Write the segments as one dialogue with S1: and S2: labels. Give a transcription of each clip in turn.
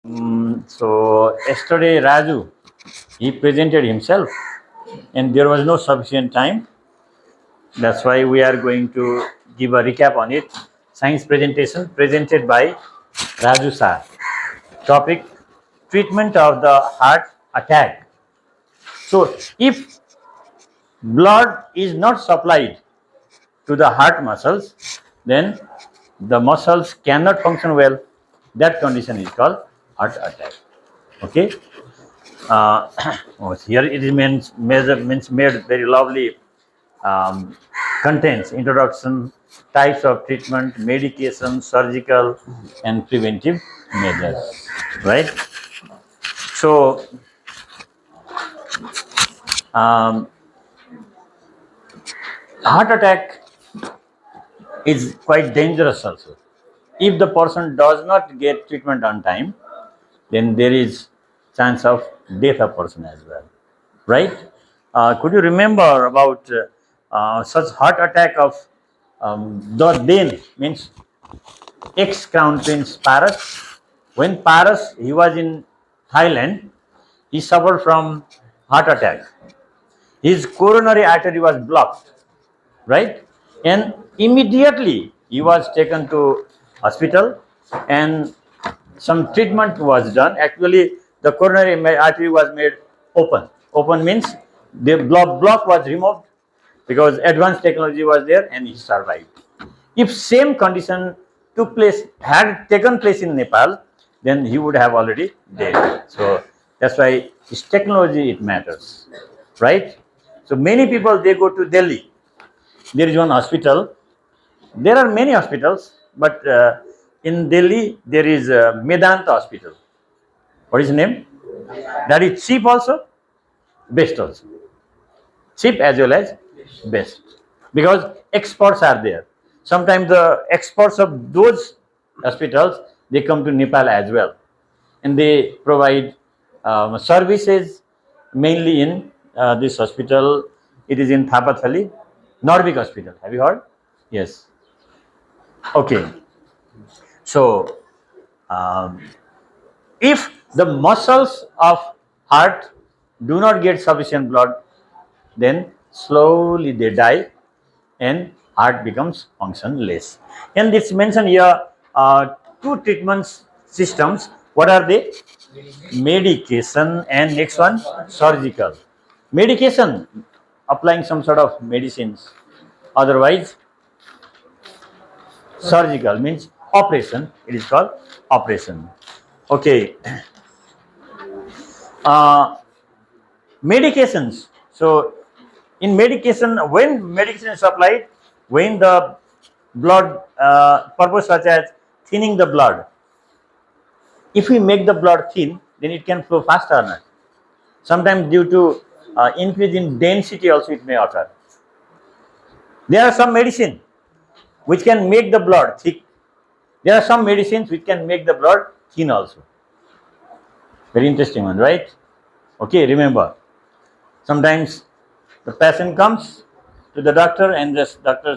S1: So yesterday Raju, he presented himself and there was no sufficient time. That's why we are going to give a recap on it. Science presentation presented by Raju sir. Topic: treatment of the heart attack. So if blood is not supplied to the heart muscles, then the muscles cannot function well. That condition is called heart attack. Okay. Uh, Here it is means made very lovely um, contents, introduction, types of treatment, medication, surgical, and preventive measures. Right. So um, heart attack is quite dangerous also. If the person does not get treatment on time, then there is chance of death of person as well, right? Could you remember about such heart attack of the then means ex-crown prince Paras? When Paras he was in Thailand, he suffered from heart attack. His coronary artery was blocked, right? And immediately he was taken to hospital and some treatment was done. Actually, the coronary artery was made open. Open means the block was removed because advanced technology was there and he survived. If same condition took place, had taken place in Nepal, then he would have already died. So that's why this technology it matters, right? So many people they go to Delhi. There is one hospital. There are many hospitals, but in Delhi there is Medanta Hospital. What is the name? That is cheap also, best also. Cheap as well as best. Because experts are there. Sometimes the experts of those hospitals they come to Nepal as well, and they provide services mainly in this hospital. It is in Thapathali, Norvik Hospital. Have you heard? Yes. Okay. So um, if the muscles of heart do not get sufficient blood, then slowly they die and heart becomes functionless. And it's mentioned here two treatment systems. What are they? Medication and next one surgical. Medication, applying some sort of medicines. Otherwise, surgical means operation. It is called operation. Okay. Uh, Medications. So, in medication, when medication is applied, when the blood purpose such as thinning the blood, if we make the blood thin, then it can flow faster or not. Sometimes due to increase in density also it may occur. There are some medicine which can make the blood thick. There are some medicines which can make the blood thin also. Very interesting one, right? Okay, remember. Sometimes the patient comes to the doctor and the doctor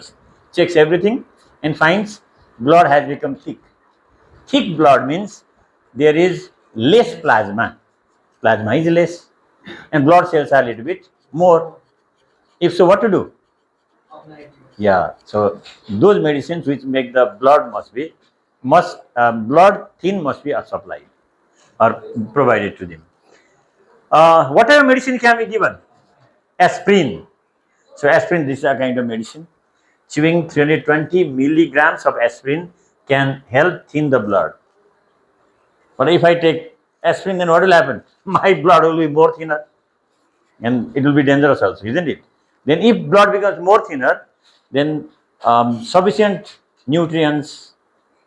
S1: checks everything and finds blood has become thick. Thick blood means there is less plasma. Plasma is less and blood cells are a little bit more. If so, what to do? Yeah, so those medicines which make the blood blood thin must be supplied or provided to them. Whatever medicine can be given, aspirin. So aspirin, this is a kind of medicine. Chewing 320 milligrams of aspirin can help thin the blood. But if I take aspirin, then what will happen? My blood will be more thinner, and it will be dangerous also, isn't it? Then if blood becomes more thinner, then sufficient nutrients,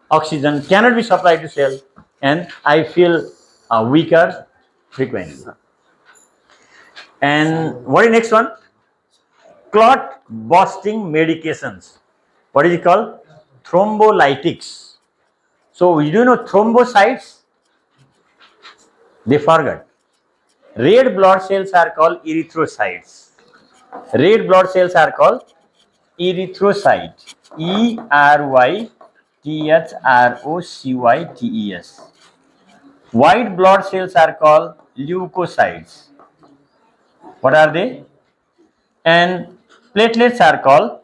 S1: oxygen cannot be supplied to cell, and I feel weaker frequently. And what is next one? Clot busting medications. What is it called? Thrombolytics. So you do know thrombocytes? They forgot. Red blood cells are called erythrocytes. Red blood cells are called erythrocyte. ERYTHROCYTES. White blood cells are called leukocytes. What are they? And platelets are called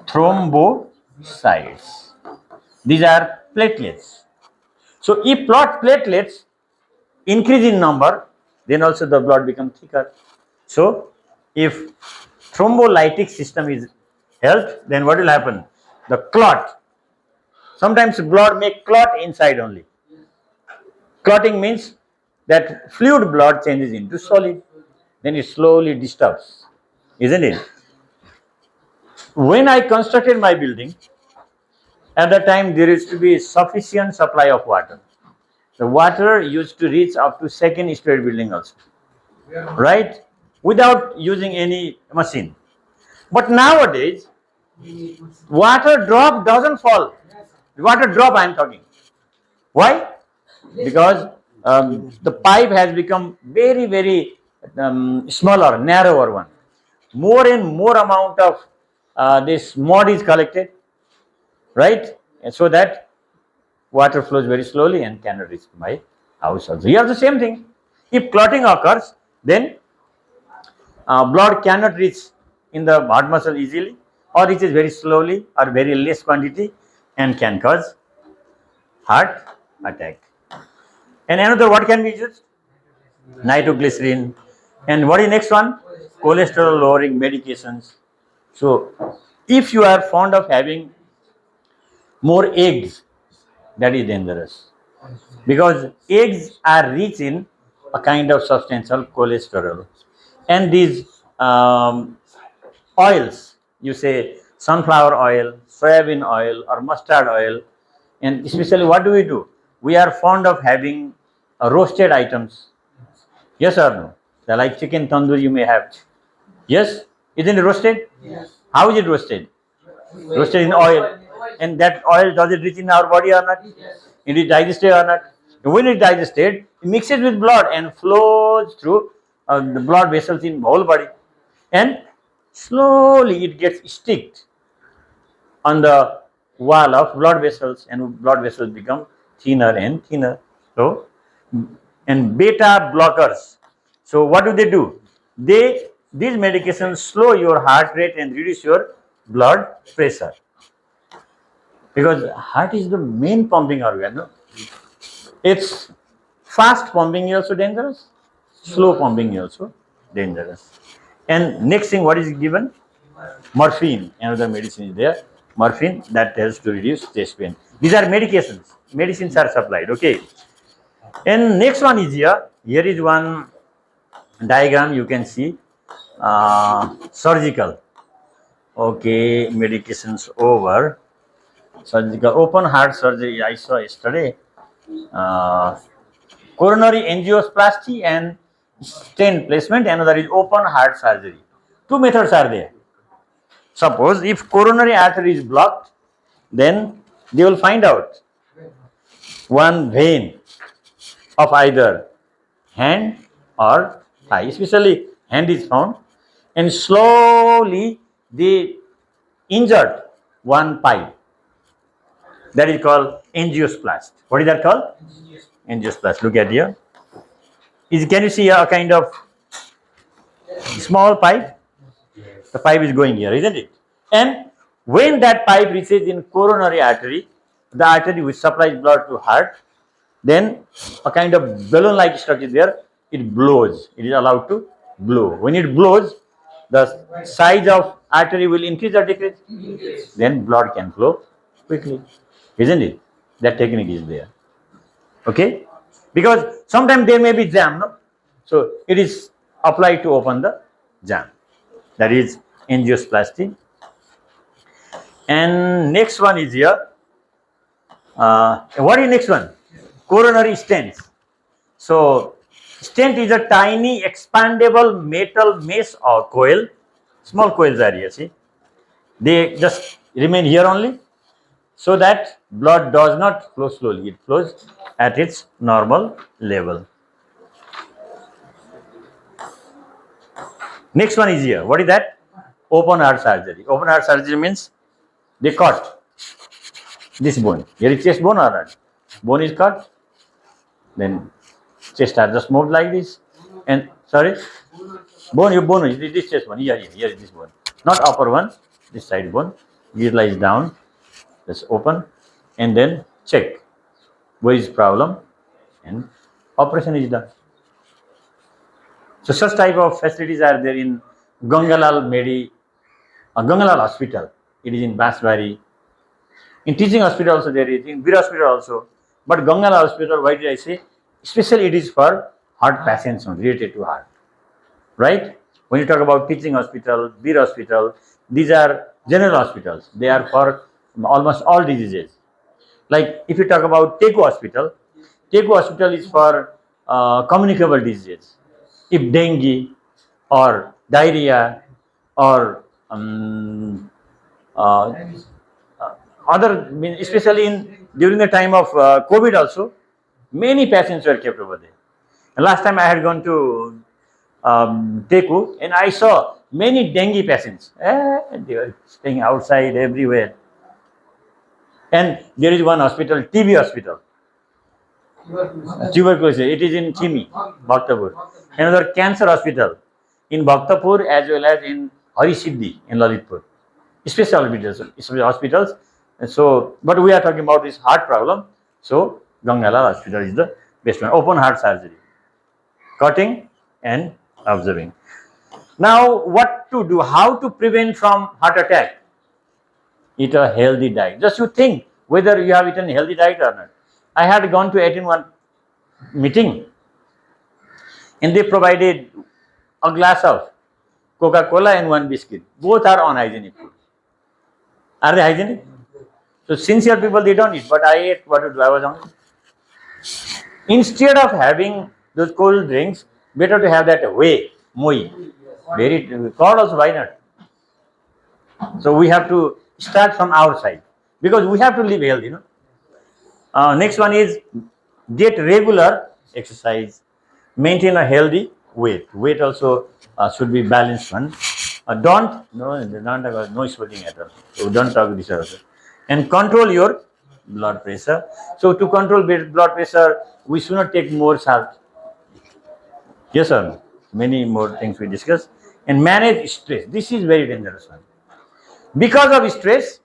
S1: thrombocytes. These are platelets. So if blood platelets increase in number, then also the blood becomes thicker. So if thrombolytic system is helped, then what will happen? The clot. Sometimes blood may clot inside only. Clotting means that fluid blood changes into solid. Then it slowly disturbs, isn't it? When I constructed my building, at that time there used to be sufficient supply of water. The water used to reach up to second story building also, right? Without using any machine. But nowadays, water drop doesn't fall. Water drop I am talking. Why? Because the pipe has become very, very smaller, narrower one. More and more amount of this mud is collected, right? And so that water flows very slowly and cannot reach my house also. Here the same thing. If clotting occurs, then blood cannot reach in the heart muscle easily, or reaches very slowly or very less quantity and can cause heart attack. And another, what can be used? Nitroglycerin. And what is next one? Cholesterol lowering medications. So if you are fond of having more eggs, that is dangerous, because eggs are rich in a kind of substance called cholesterol, and these oils, you say sunflower oil, soybean oil, or mustard oil, and especially what do? We are fond of having roasted items. Yes or no? Like chicken tandoori you may have. Yes? Isn't it roasted?
S2: Yes.
S1: How is it roasted? Roasted in oil. And that oil, does it reach in our body or not?
S2: Yes.
S1: It is digested or not? When it digested, it mixes with blood and flows through the blood vessels in whole body. And slowly it gets sticked on the wall of blood vessels, and blood vessels become thinner and thinner. So, and beta blockers. So what do? These medications slow your heart rate and reduce your blood pressure, because heart is the main pumping organ. No? It's fast pumping is also dangerous, slow pumping is also dangerous. And next thing, what is given? Morphine, another medicine is there. Morphine that helps to reduce chest pain. These are medications. Medicines are supplied. Okay. And next one is here. Here is one diagram you can see. Surgical. Okay, medications over. Surgical open heart surgery I saw yesterday. Coronary angioplasty and stent placement. Another is open heart surgery. Two methods are there. Suppose if coronary artery is blocked, then they will find out one vein of either hand or thigh, especially hand is found, and slowly they insert one pipe. That is called angioplast. What is that called? Angioplast. Look at here. Can you see a kind of small pipe? The pipe is going here, isn't it? And when that pipe reaches in coronary artery, the artery which supplies blood to heart, then a kind of balloon-like structure there, it blows. It is allowed to blow. When it blows, the size of artery will increase or decrease? Then blood can flow quickly, isn't it? That technique is there. Okay? Because sometimes there may be jam, no? So it is applied to open the jam. That is angioplasty. And next one is here. What is next one? Coronary stents. So stent is a tiny expandable metal mesh or coil. Small coils are here, see. They just remain here only, so that blood does not flow slowly. It flows at its normal level. Next one is here. What is that? Open heart surgery. Open heart surgery means they cut this bone. Here is chest bone or not? Bone is cut Then chest are just moved like this. And sorry, bone, this chest bone, here is this bone. Not upper one, this side bone. It lies down, just open, and then check where is problem, and operation is done. So such type of facilities are there in Gangalal Hospital. It is in Basbari. In teaching hospital also there is, in Bir hospital also. But Gangalal Hospital, why did I say? Especially it is for heart patients related to heart. Right? When you talk about teaching hospital, Bir hospital, these are general hospitals. They are for almost all diseases. Like if you talk about Teku hospital is for communicable diseases. If dengue or diarrhea or uh, other, especially in during the time of COVID also, many patients were kept over there. And last time I had gone to Teku and I saw many dengue patients. They were staying outside everywhere. And there is one hospital, TB hospital. Tuberculosis. It is in Chimi, Bhaktapur. Another cancer hospital in Bhaktapur as well as in Harisiddhi in Lalitpur. Special hospitals. And so, but we are talking about this heart problem. So, Gangala Hospital is the best one. Open heart surgery, cutting and observing. Now, what to do? How to prevent from heart attack? Eat a healthy diet. Just you think whether you have eaten a healthy diet or not. I had gone to attend one meeting and they provided a glass of Coca-Cola and one biscuit. Both are unhygienic food. Are they hygienic? So sincere people, they don't eat, but I ate. What to do? I was hungry. Instead of having those cold drinks, better to have that moi. Very curd also, why not? So we have to start from our side because we have to live healthy. Next one is get regular exercise, maintain a healthy weight. Weight also should be balanced one. Don't no smoking at all. So don't talk this also. And control your blood pressure. So to control blood pressure, we should not take more salt. Yes or no? Many more things we discuss. And manage stress. This is very dangerous one. Because of stress,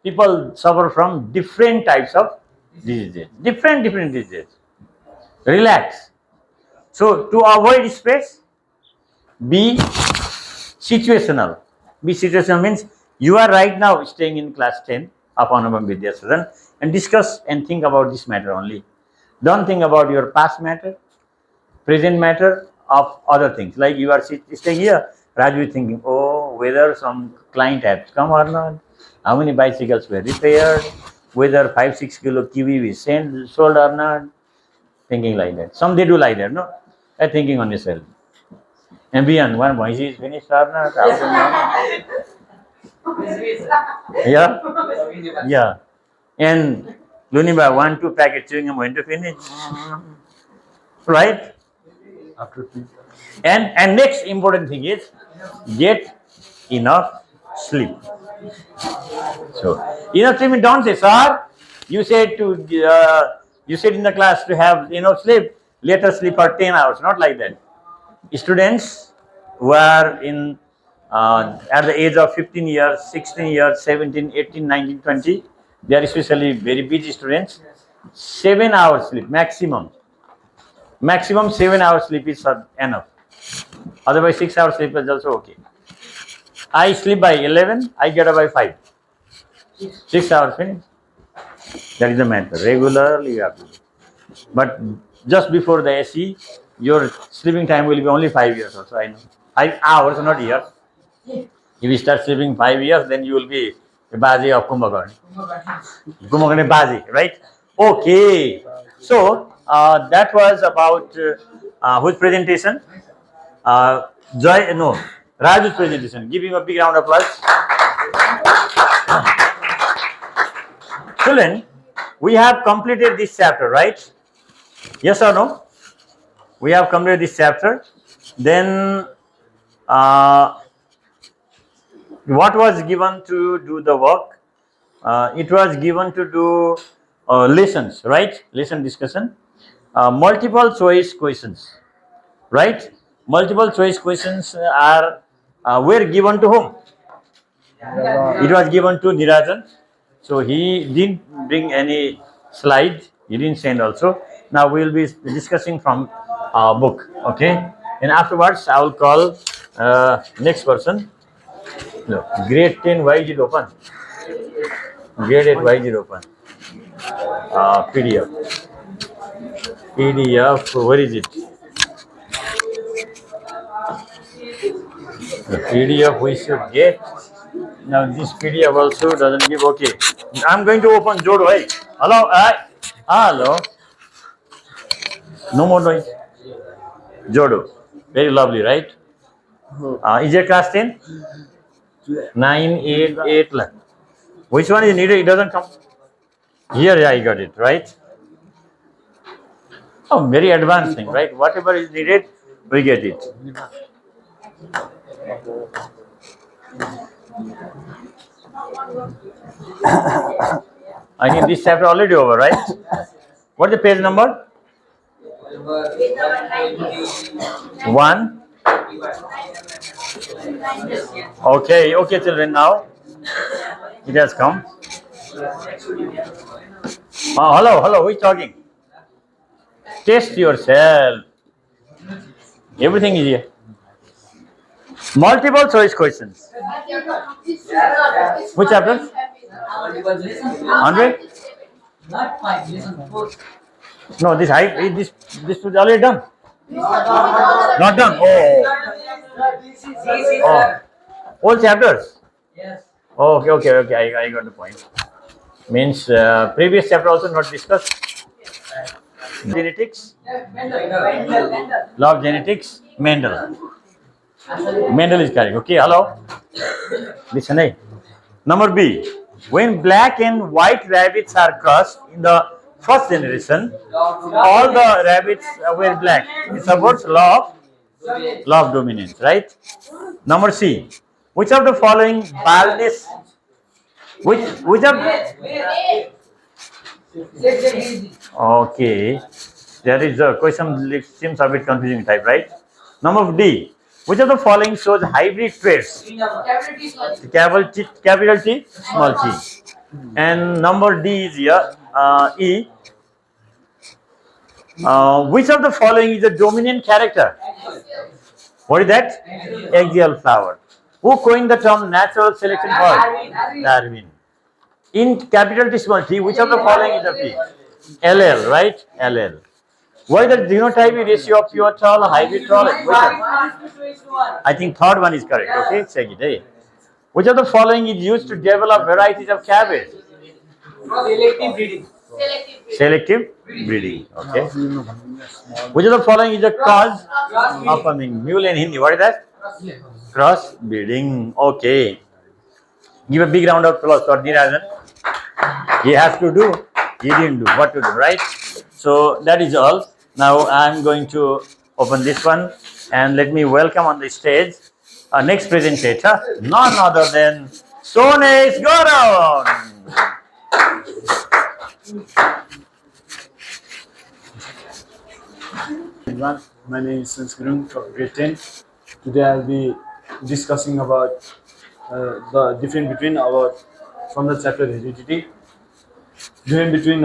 S1: people suffer from different types of diseases. Different diseases. Relax. So to avoid stress, be situational. Be situational means you are right now staying in class 10 of Anubhav Vidya Sadan and discuss and think about this matter only. Don't think about your past matter, present matter of other things. Like you are staying here, Raju is thinking, oh, whether some client has come or not, how many bicycles were repaired, whether 5-6 kilo kiwi is sold or not, thinking like that. Some they do like that, no? They're thinking on yourself. And beyond, one voice is finished or not? Yeah? Yeah. And Luniba, 1-2 packet chewing gum, when to finish? Right? And next important thing is get enough sleep. So enough sleep, don't say, sir, you said in the class to have enough sleep. Let us sleep for 10 hours. Not like that. Students who are in at the age of 15 years, 16 years, 17, 18, 19, 20, they are especially very busy students. 7 hours sleep maximum. Maximum 7 hours sleep is enough. Otherwise 6 hours sleep is also okay. I sleep by 11, I get up by 5. 6 hours finish. That is the matter. Regularly you have to do. But just before the SE, your sleeping time will be only 5 years also, I know. 5 hours, not years. If you start sleeping 5 years, then you will be a Bazi of Kumbhakarna. Kumbhakarna Bazi, right? Okay. So, that was about whose presentation? Raju's presentation. Give him a big round of applause. Children, we have completed this chapter, right? Yes or no? We have completed this chapter. Then, what was given to do the work? It was given to do lessons, right? Lesson discussion. multiple choice questions, right? Multiple choice questions are were given to whom? It was given to Nirajan. So he didn't bring any slide. He didn't send also. Now we will be discussing from book. Okay. And afterwards, I will call next person. No, grade 10. Why is it open? Grade 8. Why is it open? PDF. PDF. Where is it? The PDF we should get. Now this PDF also doesn't give okay. I'm going to open Jodo. Hey. Hello. Hi. Hello. No more noise. Jodo. Very lovely, right? Is it class 10? 9, 8, 8. Which one is needed? It doesn't come. Here, yeah, I got it, right? Oh, very advanced thing, right? Whatever is needed, we get it. I think this chapter already over, right? What is the page number? 1. Okay, okay, children, now it has come. Hello, who is talking? Test yourself. Everything is here. Multiple choice questions. Which chapter? 100?
S2: Not 5, listen, 4.
S1: No, this was already done. Not done. Oh. All chapters.
S2: Yes.
S1: Okay. I got the point. Means previous chapter also not discussed. Genetics. Law of genetics. Mendel. Mendel is correct. Okay. Hello. Listen. Hey. Number B. When black and white rabbits are crossed in the first generation, all the rabbits were black. It supports law of dominance, right? Number C. Which of the following baldness? Which of? Okay, there is a question. It seems a bit confusing type, right? Number D. Which of the following shows hybrid traits? Capital T, small t. And number D is here. E. Which of the following is a dominant character? What is that? Axial flower. Who coined the term natural selection for? Darwin. In capital T, small t, which of the following is a P? LL, right? LL. What is the genotype ratio of pure tall, hybrid tall? I think third one is correct. Okay, check it. Hey. Which of the following is used to develop varieties of cabbage?
S2: Selective breeding.
S1: Selective breeding. Okay. Which of the following is the cause of mule in Hindi? What is that? Cross breeding. Okay. Give a big round of applause for Nirajan. He has to do. He didn't do. What to do, right? So that is all. Now I am going to open this one and let me welcome on the stage our next presentator, none other than Sonesh Garon.
S3: Everyone, my name is Sonesh Garon from grade 10. Today I'll be discussing about the difference between from the chapter heredity. Difference between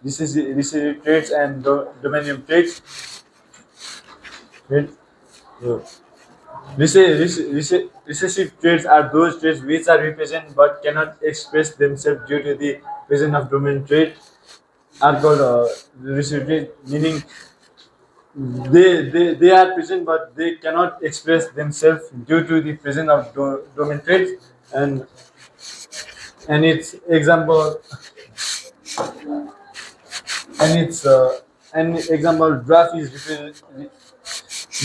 S3: recessive traits and dominant traits. Recessive traits are those traits which are represented but cannot express themselves due to the presence of dominant trait. Are called recessive traits, meaning they are present but they cannot express themselves due to the presence of dominant traits, and its example. An example draft is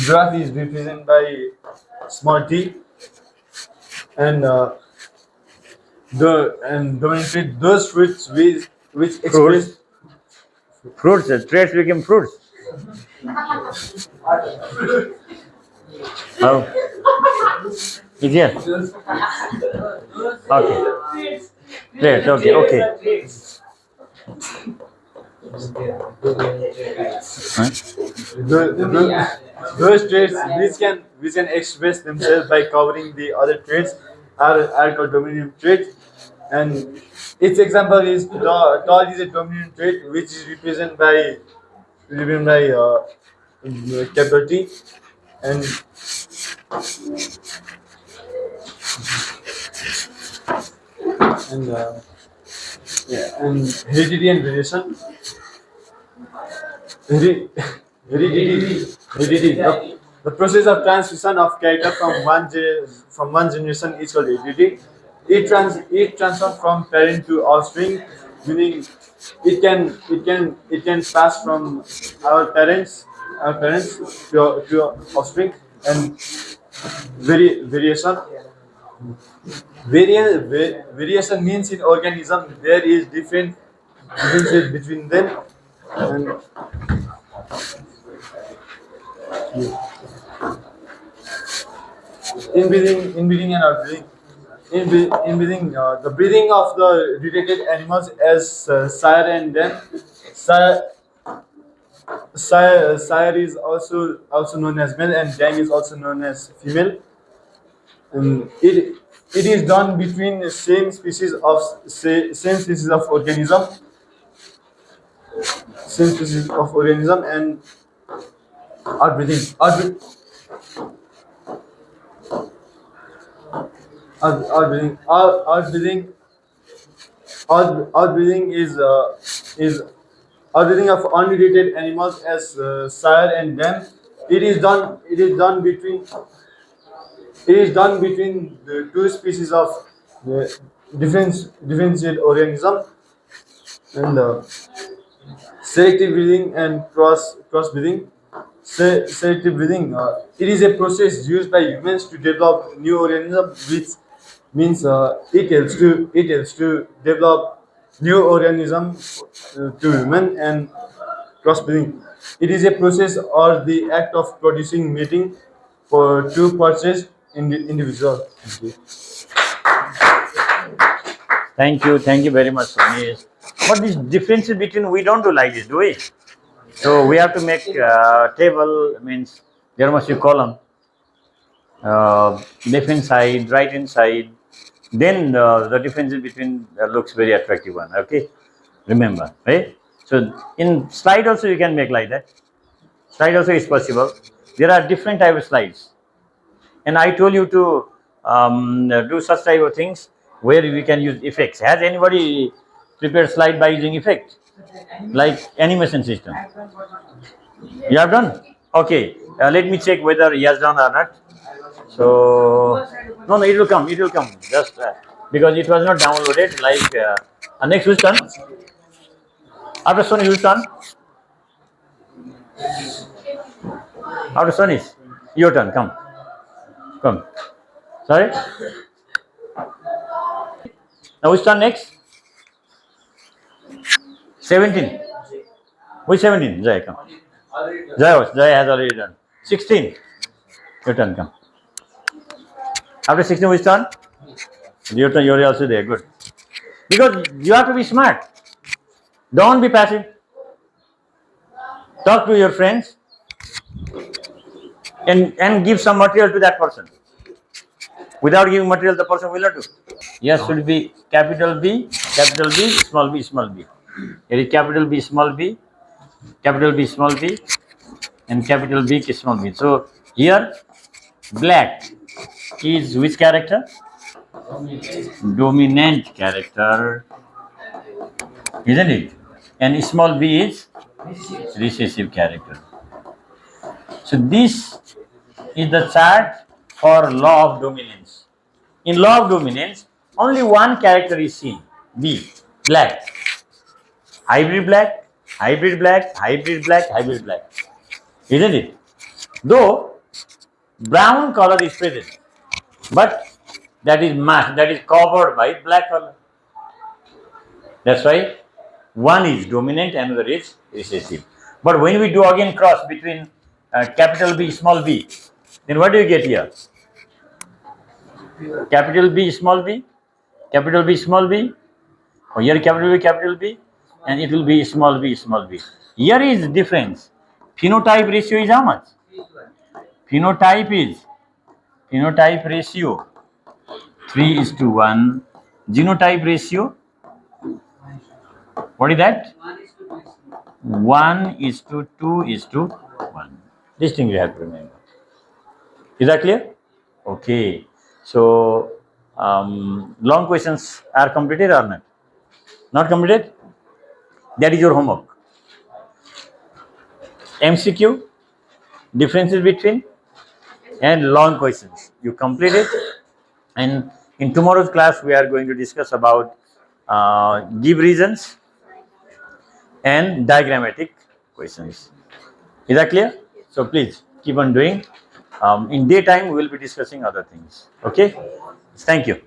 S3: represented by small t, and dominant trait those fruits which express
S1: Fruits, traits became fruits. Oh. Is here? Okay. Traits, okay. Huh?
S3: Those traits which can express themselves by covering the other traits are called dominant traits. And its example is tall is a dominant trait which is represented by capital T. And and and heredity and variation. Heri- Heredity. The process of transition of character from one generation is called heredity. It transforms from parent to offspring, meaning it can pass from our parents to offspring. And variation. Variation means in organism there is differences between them. And inbreeding and outbreeding. Inbreeding, the breeding of the related animals as sire and dam. Sire, sire is also known as male, and dam is also known as female. It is done between the same species of organism and outbreeding. Outbreeding outbreeding is outbreeding of unrelated animals as sire and dam. It is done between the two species of uh, differentiate organism. And selective breeding and crossbreeding. Selective breeding. It is a process used by humans to develop new organisms, which means it helps to develop new organisms to human. And crossbreeding. It is a process or the act of producing mating for two purchased individual.
S1: Thank you very much, Ramesh. But these differences between we don't do like this, do we? So we have to make table, means there must be column, left hand side, right hand side. Then the differences between looks very attractive one. Okay, remember, right? So in slide also you can make like that. Slide also is possible. There are different type of slides, and I told you to do such type of things where we can use effects. Has anybody prepared slide by using effect, like animation system? You have done? Okay. Let me check whether he has done or not. So, no, it will come. It will come. Just because it was not downloaded. Like next who's turn? After Sony, who's turn? After Sony's, your turn. Come, come. Sorry. Now who's turn next? 17. Which 17? Jai, come. Jai has already done. 16. Your turn. Come. After 16, which turn? Your turn. You're also there. Good. Because you have to be smart. Don't be passive. Talk to your friends and give some material to that person. Without giving material, the person will not do. Yes, should be capital B, small b, small b. Here is capital B, small b, and capital B, small b. So here, black is which character? Dominant character, isn't it? And small b is recessive character. So this is the chart for law of dominance. In law of dominance, only one character is seen, B, black. Hybrid black, hybrid black, hybrid black, hybrid black. Isn't it? Though brown color is present, but that is masked, that is covered by black color. That's why one is dominant, another is recessive. But when we do again cross between capital B, small b, then what do you get here? Capital B, small b, capital B, small b. Oh, here capital B, and it will be small b, small b. Here is difference. Phenotype ratio is how much? Phenotype ratio 3:1. Genotype ratio, what is that? 1:2:1. This thing you have to remember. Is that clear? Okay. So, long questions are completed or not? Not completed? That is your homework. MCQ, differences between, and long questions. You complete it. And in tomorrow's class, we are going to discuss about give reasons and diagrammatic questions. Is that clear? So please keep on doing. In daytime, we will be discussing other things. Okay? Thank you.